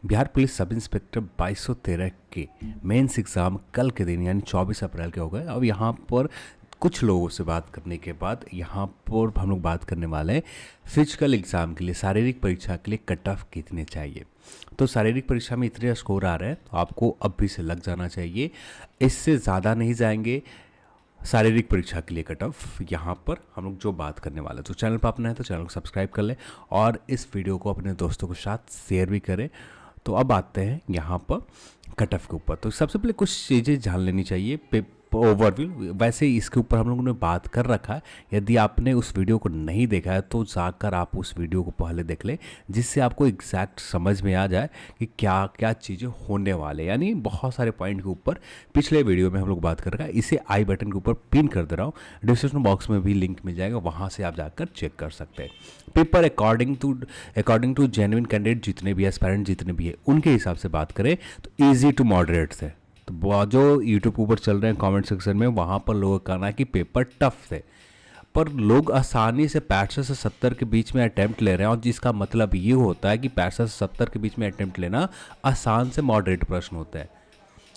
Bihar police sub inspector 2213 के mains exam कल के दिन यानी 24 अप्रैल के हो गए। अब यहाँ पर कुछ लोगों से बात करने के बाद यहाँ पर हम लोग बात करने वाले हैं फिजिकल एग्ज़ाम के लिए, शारीरिक परीक्षा के लिए कट ऑफ कितने चाहिए। तो शारीरिक परीक्षा में इतने स्कोर आ रहे हैं तो आपको अभी से लग जाना चाहिए, इससे ज़्यादा नहीं जाएंगे। शारीरिक परीक्षा के लिए कट ऑफ यहाँ पर हम लोग जो बात करने वाले हैं, तो चैनल पर अपना है तो चैनल को सब्सक्राइब कर लें और इस वीडियो को अपने दोस्तों के साथ शेयर भी करें। तो अब आते हैं यहाँ पर कट ऑफ के ऊपर। तो सबसे पहले कुछ चीज़ें जान लेनी चाहिए ओवरव्यू। वैसे इसके ऊपर हम लोगों ने बात कर रखा है, यदि आपने उस वीडियो को नहीं देखा है तो जाकर आप उस वीडियो को पहले देख लें, जिससे आपको एग्जैक्ट समझ में आ जाए कि क्या क्या चीज़ें होने वाले। यानी बहुत सारे पॉइंट के ऊपर पिछले वीडियो में हम लोग बात कर रखा है। इसे आई बटन के ऊपर पिन कर दे रहा हूँ, डिस्क्रिप्शन बॉक्स में भी लिंक मिल जाएगा, वहाँ से आप जाकर चेक कर सकते हैं। Paper according to genuine candidate जितने भी एस्पायरेंट जितने भी है उनके हिसाब से बात करें तो ईजी टू मॉडरेट से। तो जो यूट्यूब ऊपर चल रहे हैं कमेंट सेक्शन में, वहाँ पर लोगों का कहना है कि पेपर टफ थे, पर लोग आसानी से 65 से 70 के बीच में अटैम्प्ट ले रहे हैं। और जिसका मतलब ये होता है कि 65 से 70 के बीच में अटैम्प्ट लेना आसान से मॉडरेट प्रश्न होता है।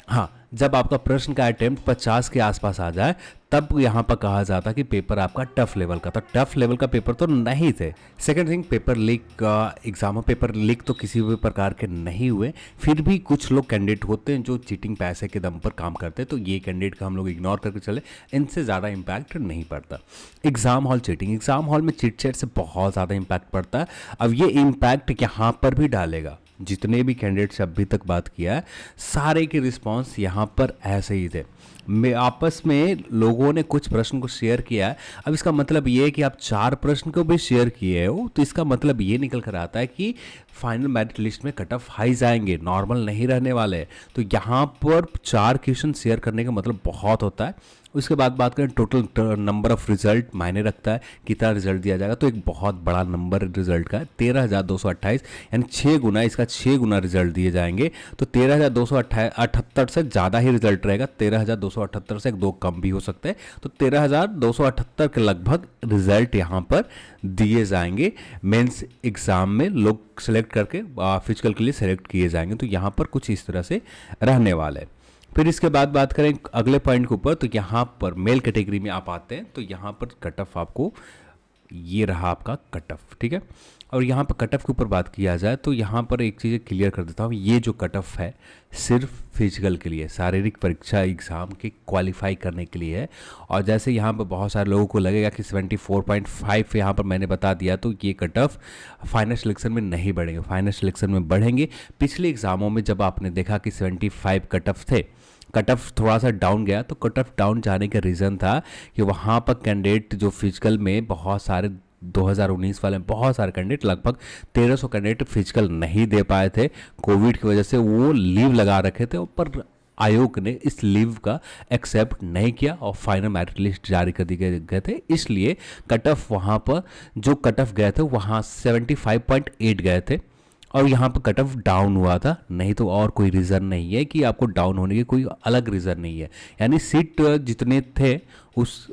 हाँ, जब आपका प्रश्न का अटैम्प्ट 50 के आसपास आ जाए तब यहाँ पर कहा जाता है कि पेपर आपका टफ लेवल का। तो टफ लेवल का पेपर तो नहीं थे। सेकंड थिंग, पेपर लीक का एग्जाम, पेपर लीक तो किसी भी प्रकार के नहीं हुए, फिर भी कुछ लोग कैंडिडेट होते हैं जो चीटिंग पैसे के दम पर काम करते हैं, तो ये कैंडिडेट का हम लोग इग्नोर करके चले, इनसे ज़्यादा इम्पैक्ट नहीं पड़ता। Exam hall cheating, exam hall में चिट चैट से बहुत ज़्यादा इम्पैक्ट पड़ता है। अब ये इम्पैक्ट यहाँ पर भी डालेगा। जितने भी कैंडिडेट से अभी तक बात किया है सारे के रिस्पांस यहाँ पर ऐसे ही थे। में आपस में लोगों ने कुछ प्रश्न को शेयर किया है। अब इसका मतलब ये है कि आप 4 प्रश्न को भी शेयर किए हो, तो इसका मतलब ये निकल कर आता है कि फाइनल मेरिट लिस्ट में कट ऑफ हाई जाएंगे, नॉर्मल नहीं रहने वाले। तो यहाँ पर 4 क्वेश्चन शेयर करने का मतलब बहुत होता है। उसके बाद बात करें टोटल नंबर ऑफ रिजल्ट मायने रखता है, कितना रिजल्ट दिया जाएगा। तो एक बहुत बड़ा नंबर रिजल्ट का है 13,228, यानी 6 गुना, इसका 6 गुना रिजल्ट दिए जाएंगे। तो 13,278 से ज़्यादा ही रिजल्ट रहेगा, 13,278 से 2 कम भी हो सकते हैं। तो 13,278 के लगभग रिजल्ट यहाँ पर दिए जाएंगे। मेंस एग्जाम में लोग सेलेक्ट करके फिजिकल के लिए सेलेक्ट किए जाएंगे। तो यहाँ पर कुछ इस तरह से रहने वाले हैं। फिर इसके बाद बात करें अगले पॉइंट के ऊपर, तो यहाँ पर मेल कैटेगरी में आप आते हैं तो यहाँ पर कट ऑफ आपको ये रहा आपका कट ऑफ, ठीक है। और यहाँ पर कट ऑफ के ऊपर बात किया जाए तो यहाँ पर एक चीज़ क्लियर कर देता हूँ, ये जो कट ऑफ है सिर्फ फिजिकल के लिए, शारीरिक परीक्षा एग्ज़ाम के क्वालिफाई करने के लिए है। और जैसे यहाँ पर बहुत सारे लोगों को लगेगा कि 74.5 यहाँ पर मैंने बता दिया, तो ये कट ऑफ फाइनल सिलेक्शन में नहीं बढ़ेंगे, फाइनल सिलेक्शन में बढ़ेंगे। पिछले एग्ज़ामों में जब आपने देखा कि 75 कट ऑफ थे, कट ऑफ थोड़ा सा डाउन गया, तो कट ऑफ डाउन जाने का रीज़न था कि वहाँ पर कैंडिडेट जो फिजिकल में बहुत सारे 2019 वाले बहुत सारे कैंडिडेट, लगभग 1300 कैंडिडेट फिजिकल नहीं दे पाए थे कोविड की वजह से, वो लीव लगा रखे थे। पर आयोग ने इस लीव का एक्सेप्ट नहीं किया और फाइनल मेरिट लिस्ट जारी कर दी गए थे। इसलिए कट ऑफ वहाँ पर जो कट ऑफ गए थे वहाँ 75.8 गए थे और यहाँ पर कट ऑफ डाउन हुआ था। नहीं तो और कोई रीज़न नहीं है कि आपको डाउन होने की कोई अलग रीज़न नहीं है। यानी सीट जितने थे उस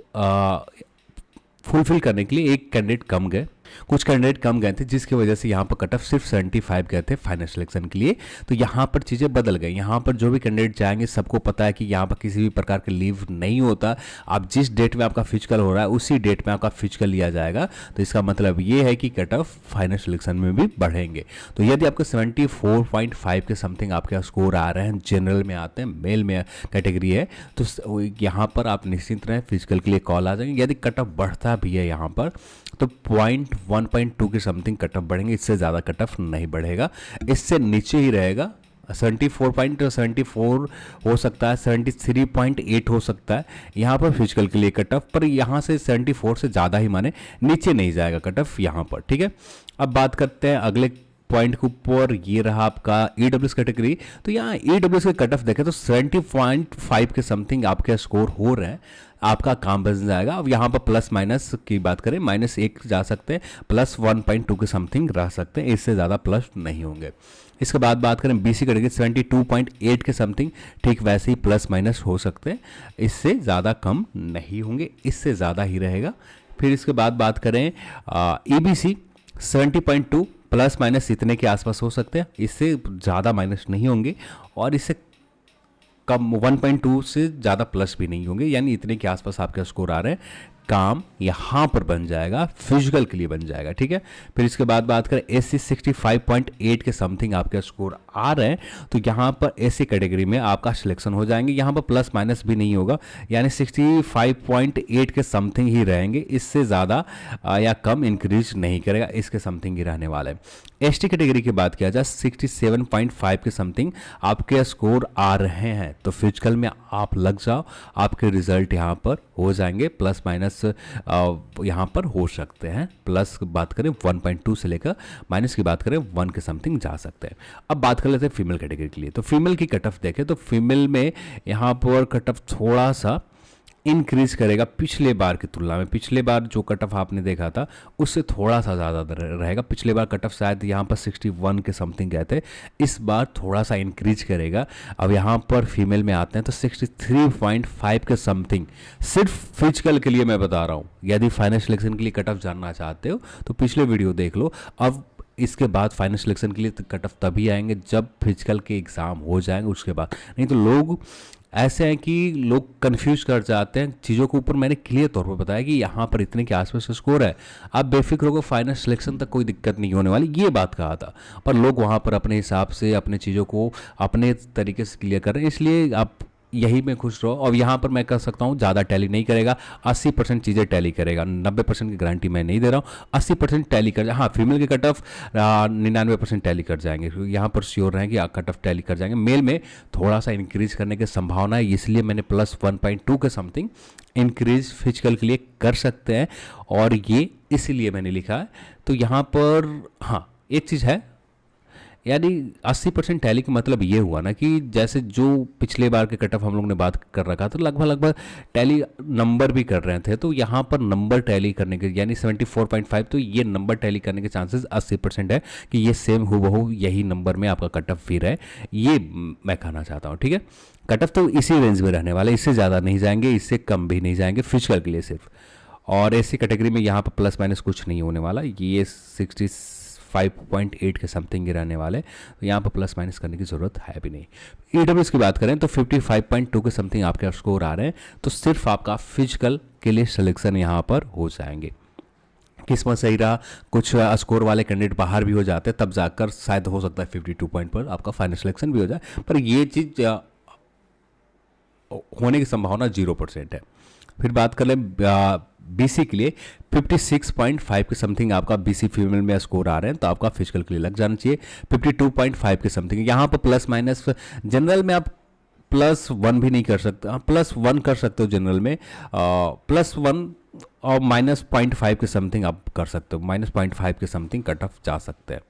फुलफिल करने के लिए एक कैंडिडेट कम गए, कुछ कैंडिडेट कम गए थे, जिसकी वजह से यहाँ पर कट ऑफ सिर्फ 75 गए थे फाइनल सिलेक्शन के लिए। तो यहाँ पर चीज़ें बदल गई। यहाँ पर जो भी कैंडिडेट जाएंगे सबको पता है कि यहाँ पर किसी भी प्रकार के लीव नहीं होता। आप जिस डेट में आपका फिजिकल हो रहा है उसी डेट में आपका फिजिकल लिया जाएगा। तो इसका मतलब ये है कि कट ऑफ फाइनल सिलेक्शन में भी बढ़ेंगे। तो यदि आपके 74.5 के समथिंग आपके स्कोर आ रहे हैं, जनरल में आते हैं, मेल में कैटेगरी है, तो यहाँ पर आप निश्चिंत रहें, फिजिकल के लिए कॉल आ जाएंगे। यदि कट ऑफ बढ़ता भी है यहाँ पर तो 1.2 के समथिंग कट ऑफ बढ़ेंगे, इससे ज़्यादा कट ऑफ नहीं बढ़ेगा, इससे नीचे ही रहेगा। 74 हो सकता है, 73.8 हो सकता है यहाँ पर फिजिकल के लिए कट ऑफ, पर यहाँ से 74 से ज़्यादा ही माने नीचे नहीं जाएगा कट ऑफ यहाँ पर, ठीक है। अब बात करते हैं अगले पॉइंट के ऊपर, ये रहा आपका ईडब्ल्यूएस कैटेगरी। तो यहाँ ईडब्ल्यूएस के कट ऑफ देखें तो 70.5 के समथिंग आपके स्कोर हो रहे हैं, आपका काम बन जाएगा। अब यहाँ पर प्लस माइनस की बात करें, -1 जा सकते हैं, +1.2 के समथिंग रह सकते हैं, इससे ज़्यादा प्लस नहीं होंगे। इसके बाद बात करें बीसी कैटेगरी 72.8 के समथिंग, ठीक वैसे ही प्लस माइनस हो सकते हैं, इससे ज़्यादा कम नहीं होंगे, इससे ज़्यादा ही रहेगा। फिर इसके बाद बात करें ईबीसी 70.2 प्लस माइनस इतने के आसपास हो सकते हैं, इससे ज़्यादा माइनस नहीं होंगे और इससे कम 1.2 से ज़्यादा प्लस भी नहीं होंगे, यानी इतने के आसपास आपके स्कोर आ रहे हैं। काम यहाँ पर बन जाएगा, फिजिकल के लिए बन जाएगा, ठीक है। फिर इसके बाद बात करें एससी 65.8 के समथिंग आपके स्कोर आ रहे हैं, तो यहाँ पर एससी कैटेगरी में आपका सिलेक्शन हो जाएंगे। यहाँ पर प्लस माइनस भी नहीं होगा, यानी 65.8 के समथिंग ही रहेंगे, इससे ज़्यादा या कम इंक्रीज नहीं करेगा, इसके समथिंग ही रहने वाले हैं। एसटी कैटेगरी की बात किया जाए 67.5 के समथिंग आपके स्कोर आ रहे हैं, तो फिजिकल में आप लग जाओ, आपके रिजल्ट यहाँ पर हो जाएंगे। प्लस माइनस यहाँ पर हो सकते हैं, प्लस बात करें 1.2 से लेकर माइनस की बात करें 1 के समथिंग जा सकते हैं। अब बात कर लेते हैं फीमेल कैटेगरी के लिए, तो फीमेल की कट ऑफ देखें तो फीमेल में यहाँ पर कट ऑफ थोड़ा सा इंक्रीज करेगा पिछले बार की तुलना में। पिछले बार जो कट ऑफ आपने देखा था उससे थोड़ा सा ज़्यादा रहेगा। पिछले बार कट ऑफ शायद यहाँ पर 61 के समथिंग गए थे, इस बार थोड़ा सा इंक्रीज करेगा। अब यहाँ पर फीमेल में आते हैं तो 63.5 के समथिंग, सिर्फ फिजिकल के लिए मैं बता रहा हूँ। यदि फाइनल सिलेक्शन के लिए कट ऑफ जानना चाहते हो तो पिछले वीडियो देख लो। अब इसके बाद फाइनल सिलेक्शन के लिए कट ऑफ तभी आएंगे जब फिजिकल के एग्ज़ाम हो जाएंगे उसके बाद, नहीं तो लोग ऐसे हैं कि लोग कंफ्यूज कर जाते हैं चीज़ों के ऊपर। मैंने क्लियर तौर पर बताया कि यहाँ पर इतने के आसपास स्कोर है, आप बेफिक्र होकर फाइनल सिलेक्शन तक कोई दिक्कत नहीं होने वाली, ये बात कहा था। पर लोग वहाँ पर अपने हिसाब से अपने चीज़ों को अपने तरीके से क्लियर कर रहे हैं, इसलिए आप यही में खुश रहो। और यहाँ पर मैं कह सकता हूँ ज़्यादा टैली नहीं करेगा, 80% चीज़ें टैली करेगा, 90% की गारंटी मैं नहीं दे रहा हूँ, 80% टैली कर। हाँ, फीमेल के कट ऑफ 99% टैली कर जाएंगे, यहाँ पर श्योर रहें कि कट ऑफ टैली कर जाएंगे। मेल में थोड़ा सा इंक्रीज करने की संभावना है, इसलिए मैंने प्लस 1.2 के समथिंग इंक्रीज फिजिकल के लिए कर सकते हैं, और ये इसीलिए मैंने लिखा है। तो यहाँ पर हाँ एक चीज़ है, यानी 80% टैली का मतलब ये हुआ ना कि जैसे जो पिछले बार के कट ऑफ हम लोग ने बात कर रखा था, लगभग टैली नंबर भी कर रहे थे, तो यहाँ पर नंबर टैली करने के यानी 74.5, तो ये नंबर टैली करने के चांसेस 80% है कि ये सेम हूबहू यही नंबर में आपका कट ऑफ फिर है, ये मैं कहना चाहता हूँ, ठीक है। कट ऑफ तो इसी रेंज में रहने वाले, इससे ज़्यादा नहीं जाएंगे, इससे कम भी नहीं जाएंगे फिजिकल के लिए सिर्फ। और ऐसी कैटेगरी में यहाँ पर प्लस माइनस कुछ नहीं होने वाला, ये 65.8 के समथिंग ही रहने वाले, तो यहाँ पर प्लस माइनस करने की ज़रूरत है भी नहीं। ईडब्ल्यूएस की बात करें तो 55.2 के समथिंग आपके स्कोर आ रहे हैं, तो सिर्फ आपका फिजिकल के लिए सिलेक्शन यहाँ पर हो जाएंगे। किस्मत सही रहा, कुछ स्कोर वाले कैंडिडेट बाहर भी हो जाते हैं, तब जाकर शायद हो सकता है 52 पॉइंट पर आपका फाइनल सिलेक्शन भी हो जाए, पर ये चीज़ होने की संभावना 0% है। फिर बात कर लें बीसी के लिए 56.5 के समथिंग आपका बीसी फीमेल में स्कोर आ रहे हैं, तो आपका फिजिकल के लिए लग जाना चाहिए 52.5 के समथिंग। यहाँ पर प्लस माइनस जनरल में आप +1 भी नहीं कर सकते, हाँ +1 कर सकते हो जनरल में, +1 और -0.5 के समथिंग आप कर सकते हो, -0.5 के समथिंग कट ऑफ जा सकते हैं।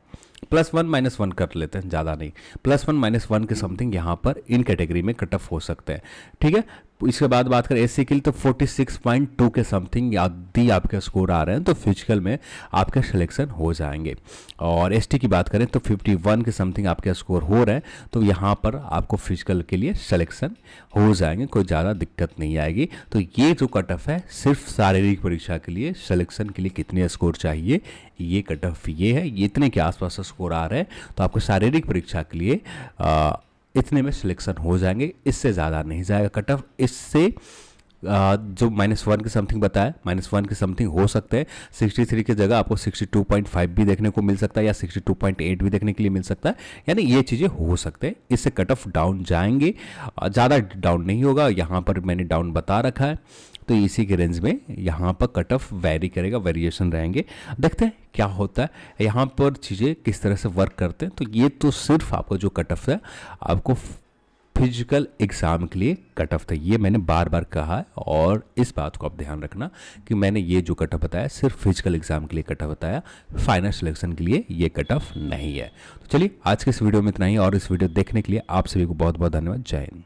+1 -1 कर लेते हैं, ज़्यादा नहीं, +1 -1 के समथिंग यहाँ पर इन कैटेगरी में कट ऑफ हो सकते हैं, ठीक है। इसके बाद बात करें एससी के लिए तो 46.2 के समथिंग यदि आपके स्कोर आ रहे हैं तो फिजिकल में आपके सिलेक्शन हो जाएंगे। और एसटी की बात करें तो 51 के समथिंग आपके स्कोर हो रहे हैं, तो यहाँ पर आपको फिजिकल के लिए सिलेक्शन हो जाएंगे, कोई ज़्यादा दिक्कत नहीं आएगी। तो ये जो कट ऑफ है सिर्फ शारीरिक परीक्षा के लिए, सिलेक्शन के लिए कितने स्कोर चाहिए ये कट ऑफ ये है, ये इतने के आसपास स्कोर आ रहे हैं, तो आपको शारीरिक परीक्षा के लिए इतने में सिलेक्शन हो जाएंगे, इससे ज़्यादा नहीं जाएगा कट ऑफ। इससे जो -1 के समथिंग बताया, -1 के समथिंग हो सकते हैं, 63 की जगह आपको 62.5 भी देखने को मिल सकता है, या 62.8 भी देखने के लिए मिल सकता है, यानी ये चीज़ें हो सकते हैं। इससे कट ऑफ डाउन जाएंगे, ज़्यादा डाउन नहीं होगा, यहाँ पर मैंने डाउन बता रखा है, तो इसी के रेंज में यहाँ पर कट ऑफ वेरी करेगा, वेरिएशन रहेंगे। देखते हैं क्या होता है, यहाँ पर चीज़ें किस तरह से वर्क करते हैं। तो ये तो सिर्फ आपका जो कट ऑफ है आपको फिजिकल एग्ज़ाम के लिए कट ऑफ था, ये मैंने बार बार कहा है, और इस बात को आप ध्यान रखना कि मैंने ये जो कट ऑफ बताया सिर्फ फिजिकल एग्ज़ाम के लिए कट ऑफ बताया, फाइनल सिलेक्शन के लिए ये कट ऑफ नहीं है। तो चलिए आज के इस वीडियो में इतना ही, और इस वीडियो देखने के लिए आप सभी को बहुत बहुत धन्यवाद। जय हिंद।